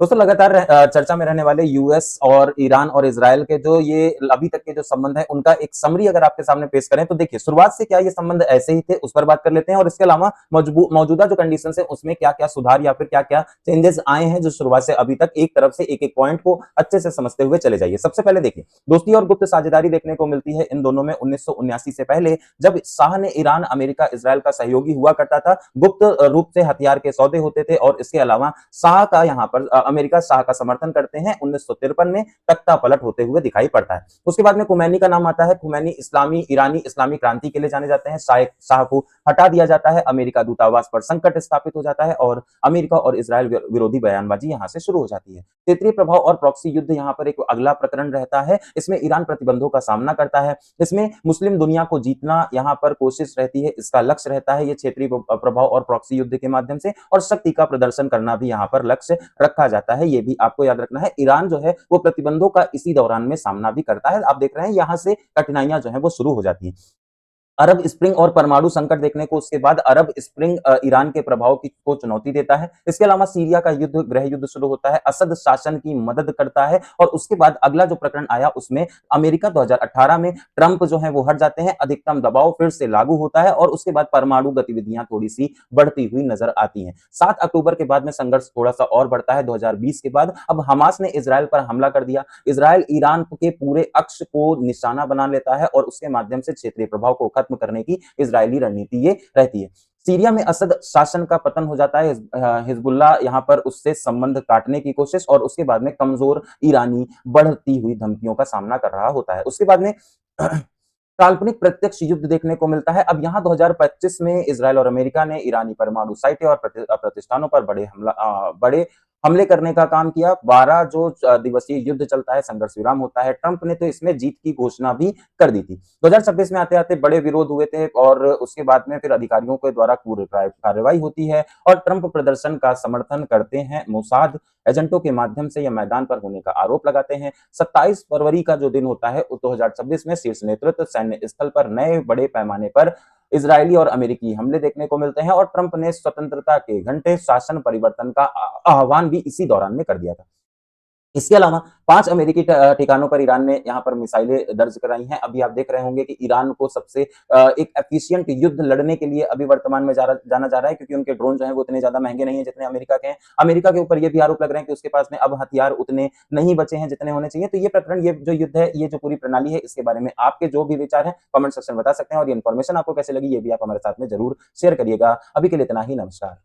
दोस्तों लगातार चर्चा में रहने वाले यूएस और ईरान और इजराइल के जो ये अभी तक के जो संबंध है उनका एक समरी अगर आपके सामने पेश करें तो देखिए शुरुआत से क्या ये संबंध ऐसे ही थे उस पर बात कर लेते हैं और इसके अलावा मौजूदा जो कंडीशन है उसमें क्या क्या सुधार या फिर क्या क्या चेंजेस आए हैं जो शुरुआत से अभी तक एक तरफ से एक एक पॉइंट को अच्छे से समझते हुए चले जाइए। सबसे पहले देखिए दोस्ती और गुप्त साझेदारी देखने को मिलती है इन दोनों में 1979 से पहले जब शाह ने ईरान अमेरिका इजराइल का सहयोगी हुआ करता था, गुप्त रूप से हथियार के सौदे होते थे और इसके अलावा शाह का यहाँ पर अमेरिका शाह का समर्थन करते हैं 1953 में तख्ता पलट होते हुए दिखाई पड़ता है। उसके बाद में खुमैनी का नाम आता है। खुमैनी ईरानी इस्लामी क्रांति के लिए जाने जाते हैं। शाह को हटा दिया जाता है, अमेरिका दूतावास पर संकट स्थापित हो जाता है और अमेरिका और इजराइल विरोधी बयानबाजी यहां से शुरू हो जाती है। क्षेत्रीय प्रभाव और प्रॉक्सी युद्ध यहाँ पर एक अगला प्रकरण रहता है। इसमें ईरान प्रतिबंधों का सामना करता है। इसमें मुस्लिम दुनिया को जीतना यहाँ पर कोशिश रहती है, इसका लक्ष्य रहता है ये क्षेत्रीय प्रभाव और प्रॉक्सी युद्ध के माध्यम से, और शक्ति का प्रदर्शन करना भी यहाँ पर लक्ष्य रखा जाता है। ये भी आपको याद रखना है। ईरान जो है वो प्रतिबंधों का इसी दौरान में सामना भी करता है। आप देख रहे हैं यहां से कठिनाइयां जो है वो शुरू हो जाती है। अरब स्प्रिंग और परमाणु संकट देखने को उसके बाद अरब स्प्रिंग ईरान के प्रभाव को चुनौती देता है। इसके अलावा सीरिया का युद्ध, गृह युद्ध शुरू होता है, असद शासन की मदद करता है और उसके बाद अगला जो प्रकरण आया उसमें अमेरिका 2018 में ट्रंप जो है वो हट जाते हैं, अधिकतम दबाव फिर से लागू होता है और उसके बाद परमाणु गतिविधियां थोड़ी सी बढ़ती हुई नजर आती हैं। 7 अक्टूबर के बाद में संघर्ष थोड़ा सा और बढ़ता है। 2020 के बाद अब हमास ने इजराइल पर हमला कर दिया। इजराइल ईरान के पूरे अक्ष को निशाना बना लेता है और उसके माध्यम से क्षेत्रीय प्रभाव को खत्म करने की इजरायली रणनीति ये रहती है। सीरिया में असद शासन का पतन हो जाता है। हिजबुल्लाह यहां पर उससे संबंध काटने की कोशिश और उसके बाद में कमजोर ईरानी बढ़ती हुई धमकियों का सामना कर रहा होता है। उसके बाद में काल्पनिक प्रत्यक्ष युद्ध देखने को मिलता है। अब यहाँ 2025 में इजराइल और अमेरिका ने ईरानी परमाणु साइटें और प्रतिष्ठानों पर बड़े हमले करने का काम किया। 12 जो दिवसीय युद्ध चलता है, संघर्ष विराम होता है। ट्रंप ने तो इसमें जीत की घोषणा भी कर दी थी। 2026 में आते आते बड़े विरोध हुए थे और उसके बाद में फिर अधिकारियों के द्वारा कार्रवाई होती है और ट्रंप प्रदर्शन का समर्थन करते हैं। मोसाद एजेंटों के माध्यम से यह मैदान पर होने का आरोप लगाते हैं। 27 फरवरी का जो दिन होता है 2026 में शीर्ष नेतृत्व सैन्य स्थल पर नए बड़े पैमाने पर इजरायली और अमेरिकी हमले देखने को मिलते हैं और ट्रंप ने स्वतंत्रता के घंटे शासन परिवर्तन का आह्वान भी इसी दौरान में कर दिया था। इसके अलावा 5 अमेरिकी ठिकानों पर ईरान ने यहाँ पर मिसाइलें दर्ज कराई हैं। अभी आप देख रहे होंगे कि ईरान को सबसे एक एफिशिएंट युद्ध लड़ने के लिए अभी वर्तमान में जाना जा रहा है, क्योंकि उनके ड्रोन जो है वो इतने ज्यादा महंगे नहीं है जितने अमेरिका के हैं। अमेरिका के ऊपर ये भी आरोप लग रहे हैं कि उसके पास में अब हथियार उतने नहीं बचे हैं जितने होने चाहिए। तो ये प्रकरण, ये जो युद्ध है, ये जो पूरी प्रणाली है, इसके बारे में आपके जो भी विचार है कमेंट सेक्शन में बता सकते हैं और ये इन्फॉर्मेशन आपको कैसे लगी ये भी आप हमारे साथ में जरूर शेयर करिएगा। अभी के लिए इतना ही, नमस्कार।